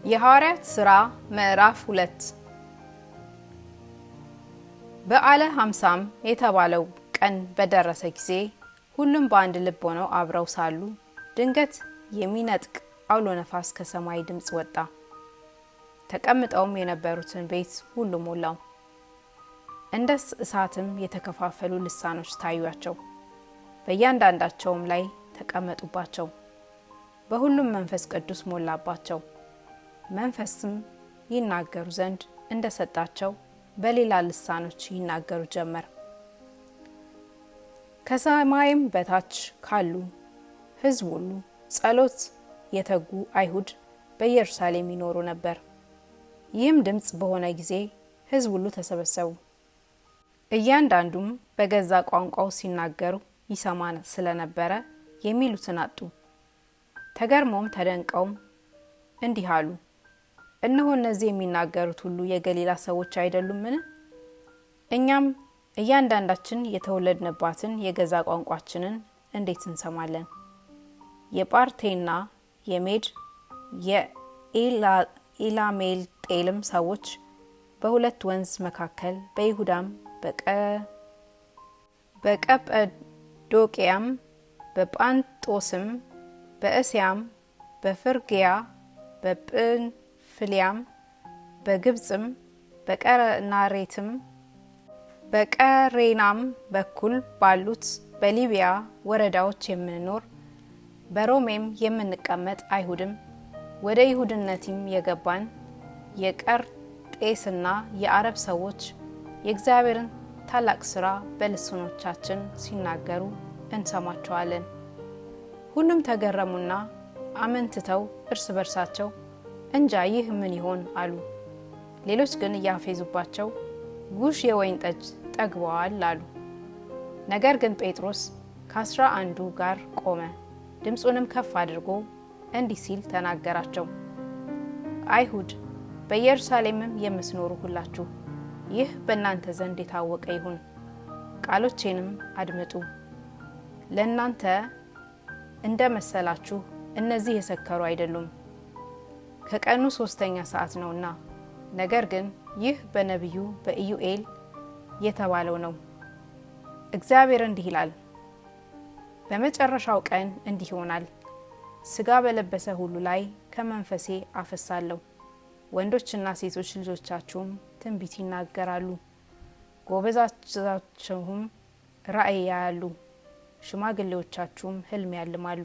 የሐዋርያት ሥራ ምዕራፍ 2 በዓለ ሃምሳም የተባለው ቀን በደረሰ ጊዜ ሁሉም በአንድ ልብ ሆነው አብረው ሳሉ ድንገት የሚነጥቅ አውሎ ነፋስ ከሰማይ ድምጽ ወጣ። ተቀምጠውም የነበሩትን ቤት ሁሉ ሞላው። እንደ እሳትም የተከፋፈሉ ልሳኖች ታዩአቸው፣ በእያንዳንዳቸውም ላይ ተቀመጡባቸው። በሁሉም መንፈስ ቅዱስ ሞላባቸው። መንፈስም ይናገሩ ዘንድ እንደሰጣቸው በሌላ ልሳኖች ይናገሩ ጀመር። ከሰማይም በታች ካሉ ሕዝብ ሁሉ ጸሎት የተጉ አይሁድ በኢየሩሳሌም ይኖሩ ነበር። ይህም ድምጽ በሆነ ጊዜ ሕዝብ ሁሉ ተሰበሰቡ። እያንዳንዱም በገዛ ቋንቋው ሲናገሩ ይሰማ ስለነበረ የሚሉትን አጡ። ተገርመውም ተደንቀውም እንዲህ አሉ፣ እነሆ እነዚህ የሚናገሩት ሁሉ የገሊላ ሰዎች አይደሉምን? እኛም እያንዳንዳችን የተወለድንባትን የገዛ ቋንቋችንን እንዴት እንሰማለን? የጳርቴና የሜድ የኢላሜልጤልም ሰዎች በሁለት ወንዝ መካከል በይሁዳም በቀጰዶቅያም በጳንጦስም በእስያም በፍርግያ በጵንፍልያም በግብጽም በቀረናሬትም በቀሬናም በኩል ባሉት በሊቢያ ወረዳዎች የምንኖር በሮሜም የምንቀመጥ አይሁድም ወደ ይሁድነትም የገባን የቀርጤስና የአረብ ሰዎች የእግዚአብሔርን ታላቅ ሥራ በልሳኖቻችን ሲናገሩ እንሰማቸዋለን። ሁሉም ተገረሙና አመንትተው እርስ በርሳቸው እንጃ ይህ ምን ይሆን አሉ። ሌሎች ግን እያፌዙባቸው ጉሽ የወይን ጠጅ ጠግበዋል አሉ። ነገር ግን ጴጥሮስ ከ11 ጋር ቆመ፣ ድምፁንም ከፍ አድርጎ እንዲህ ሲል ተናገራቸው። አይሁድ በኢየሩሳሌምም የምትኖሩ ሁላችሁ ይህ በእናንተ ዘንድ የታወቀ ይሁን፣ ቃሎቼንም አድምጡ። ለእናንተ እንደ መሰላችሁ እነዚህ የሰከሩ አይደሉም፣ ከቀኑ 3ኛ ሰዓት ነውና። ነገር ግን ይህ በነቢዩ በኢዩኤል የተባለው ነው። እግዚአብሔር እንዲህ ይላል፣ በመጨረሻው ቀን እንዲህ ይሆናል፣ ሥጋ በለበሰ ሁሉ ላይ ከመንፈሴ አፈሳለሁ። ወንዶችና ሴቶች ልጆቻችሁም ትንቢት ይናገራሉ፣ ጎበዛዝቶቻችሁም ራእይ ያያሉ፣ ሽማግሌዎቻችሁም ሕልም ያልማሉ።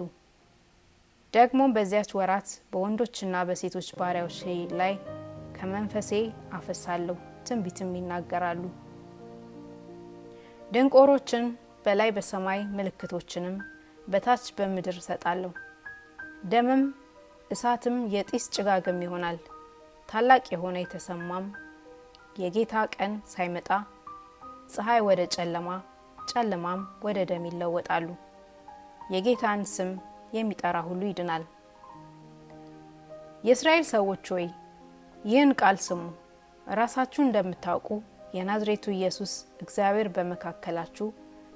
ደግሞም በዚያች ወራት በወንዶችና በሴቶች ባሪያዎች ላይ ከመንፈሴ አፈሳለሁ፣ ትንቢትም ይናገራሉ። ድንቆሮችን በላይ በሰማይ ምልክቶችንም በታች በምድር እሰጣለሁ። ደምም እሳትም የጢስ ጭጋግም ይሆናል። ታላቅ የሆነ የተሰማም የጌታ ቀን ሳይመጣ ፀሐይ ወደ ጨለማ፣ ጨለማም ወደ ደም ይለወጣሉ። የጌታን ስም የሚጠራ ሁሉ ይድናል። የእስራኤል ሰዎች ሆይ ይህን ቃል ስሙ። ራሳችሁ እንደምታውቁ የናዝሬቱ ኢየሱስ እግዚአብሔር በመካከላችሁ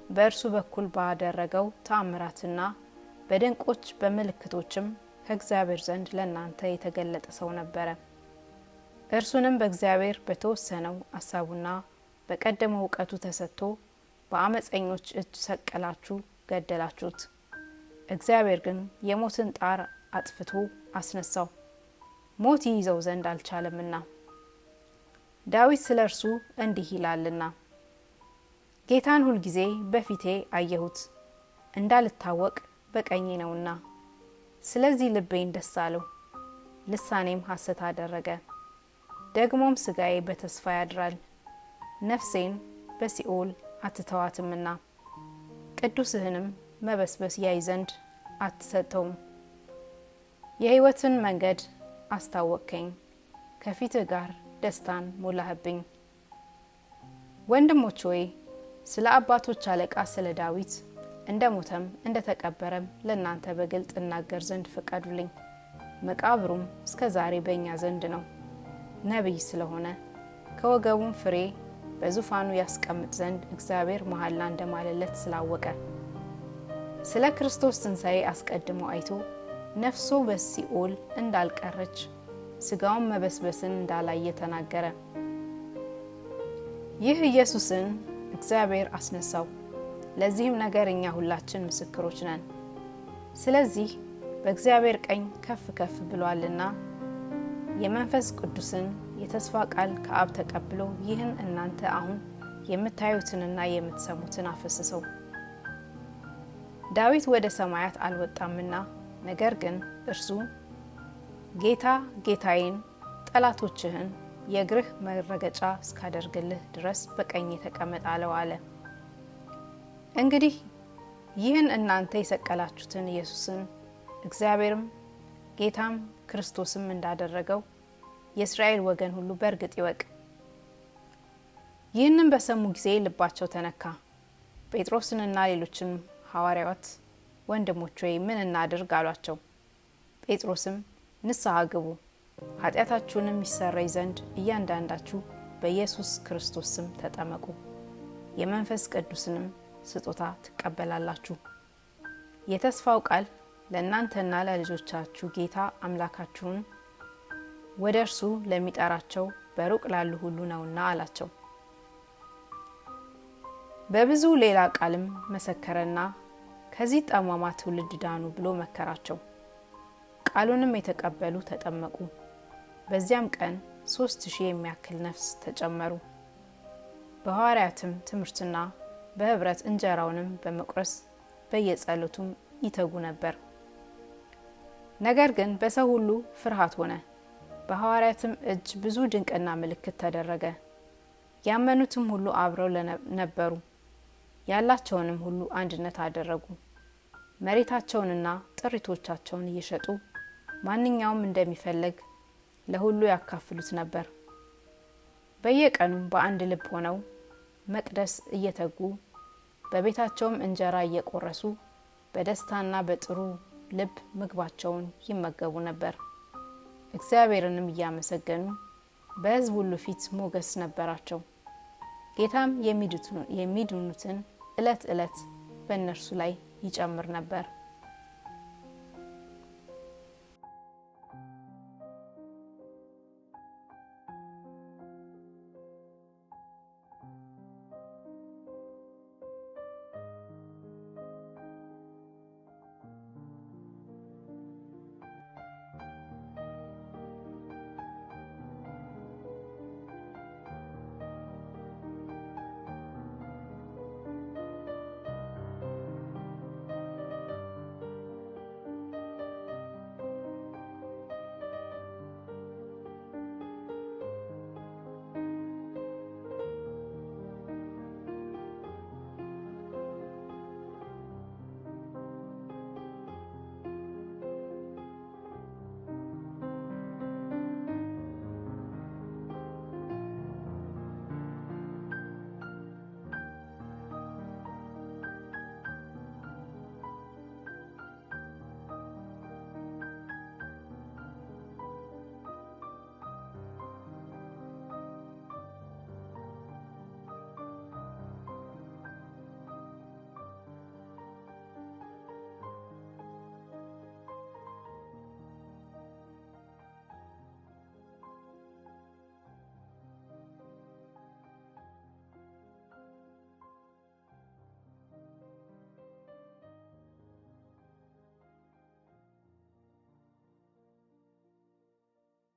በእርሱ በኩል ባደረገው ተአምራትና በድንቆች በምልክቶችም ከእግዚአብሔር ዘንድ ለእናንተ የተገለጠ ሰው ነበረ። እርሱንም በእግዚአብሔር በተወሰነው አሳቡና በቀደመው እውቀቱ ተሰጥቶ በአመፀኞች እጅ ሰቀላችሁ፣ ገደላችሁት። እግዚአብሔር ግን የሞትን ጣር አጥፍቶ አስነሳው፣ ሞት ይይዘው ዘንድ አልቻለምና። ዳዊት ስለ እርሱ እንዲህ ይላልና፣ ጌታን ሁልጊዜ በፊቴ አየሁት፣ እንዳልታወቅ በቀኜ ነውና። ስለዚህ ልቤን ደስ አለው፣ ልሳኔም ሐሰት አደረገ። ደግሞም ሥጋዬ በተስፋ ያድራል፣ ነፍሴን በሲኦል አትተዋትምና። ቅዱስህንም መበስበስ ያይ ዘንድ አትሰጠውም። የሕይወትን መንገድ አስታወቅከኝ፣ ከፊትህ ጋር ደስታን ሞላህብኝ። ወንድሞች ሆይ ስለ አባቶች አለቃ ስለ ዳዊት እንደ ሞተም እንደ ተቀበረም ለእናንተ በግልጥ እናገር ዘንድ ፍቀዱልኝ። መቃብሩም እስከ ዛሬ በእኛ ዘንድ ነው። ነቢይ ስለሆነ ከወገቡም ፍሬ በዙፋኑ ያስቀምጥ ዘንድ እግዚአብሔር መሐላ እንደማለለት ስላወቀ ስለ ክርስቶስ ትንሣኤ አስቀድሞ አይቶ ነፍሱ በሲኦል እንዳልቀረች ስጋውን መበስበስን እንዳላየ ተናገረ። ይህ ኢየሱስን እግዚአብሔር አስነሳው። ለዚህም ነገር እኛ ሁላችን ምስክሮች ነን። ስለዚህ በእግዚአብሔር ቀኝ ከፍ ከፍ ብሏልና የመንፈስ ቅዱስን የተስፋ ቃል ከአብ ተቀብሎ ይህን እናንተ አሁን የምታዩትንና የምትሰሙትን አፈሰሰው። ዳዊት ወደ ሰማያት አልወጣምና፣ ነገር ግን እርሱ ጌታ ጌታዬን ጠላቶችህን የእግርህ መረገጫ እስካደርግልህ ድረስ በቀኜ ተቀመጥ አለው አለ። እንግዲህ ይህን እናንተ የሰቀላችሁትን ኢየሱስን እግዚአብሔርም ጌታም ክርስቶስም እንዳደረገው የእስራኤል ወገን ሁሉ በእርግጥ ይወቅ። ይህንን በሰሙ ጊዜ ልባቸው ተነካ። ጴጥሮስንና ሌሎችን ሐዋርያት ወንድሞች ሆይ ምን እናድርግ አሏቸው። ጴጥሮስም ንስሐ ግቡ፣ ኃጢአታችሁንም ይሰረይ ዘንድ እያንዳንዳችሁ በኢየሱስ ክርስቶስ ስም ተጠመቁ፣ የመንፈስ ቅዱስንም ስጦታ ትቀበላላችሁ። የተስፋው ቃል ለእናንተና ለልጆቻችሁ ጌታ አምላካችሁን ወደ እርሱ ለሚጠራቸው በሩቅ ላሉ ሁሉ ነውና አላቸው። በብዙ ሌላ ቃልም መሰከረና ከዚህ ጠማማ ትውልድ ዳኑ ብሎ መከራቸው። ቃሉንም የተቀበሉ ተጠመቁ። በዚያም ቀን 3000 የሚያክል ነፍስ ተጨመሩ። በሐዋርያትም ትምህርትና በህብረት እንጀራውንም በመቁረስ በየጸሎቱም ይተጉ ነበር። ነገር ግን በሰው ሁሉ ፍርሃት ሆነ። በሐዋርያትም እጅ ብዙ ድንቅና ምልክት ተደረገ። ያመኑትም ሁሉ አብረው ነበሩ። ያላቸውንም ሁሉ አንድነት አደረጉ። መሬታቸውንና ጥሪቶቻቸውን እየሸጡ ማንኛውም እንደሚፈልግ ለሁሉ ያካፍሉት ነበር። በየቀኑም በአንድ ልብ ሆነው መቅደስ እየተጉ በቤታቸውም እንጀራ እየቆረሱ በደስታና በጥሩ ልብ ምግባቸውን ይመገቡ ነበር። እግዚአብሔርንም እያመሰገኑ በሕዝብ ሁሉ ፊት ሞገስ ነበራቸው። ጌታም የሚድኑትን ዕለት ዕለት በእነርሱ ላይ ይጨምር ነበር።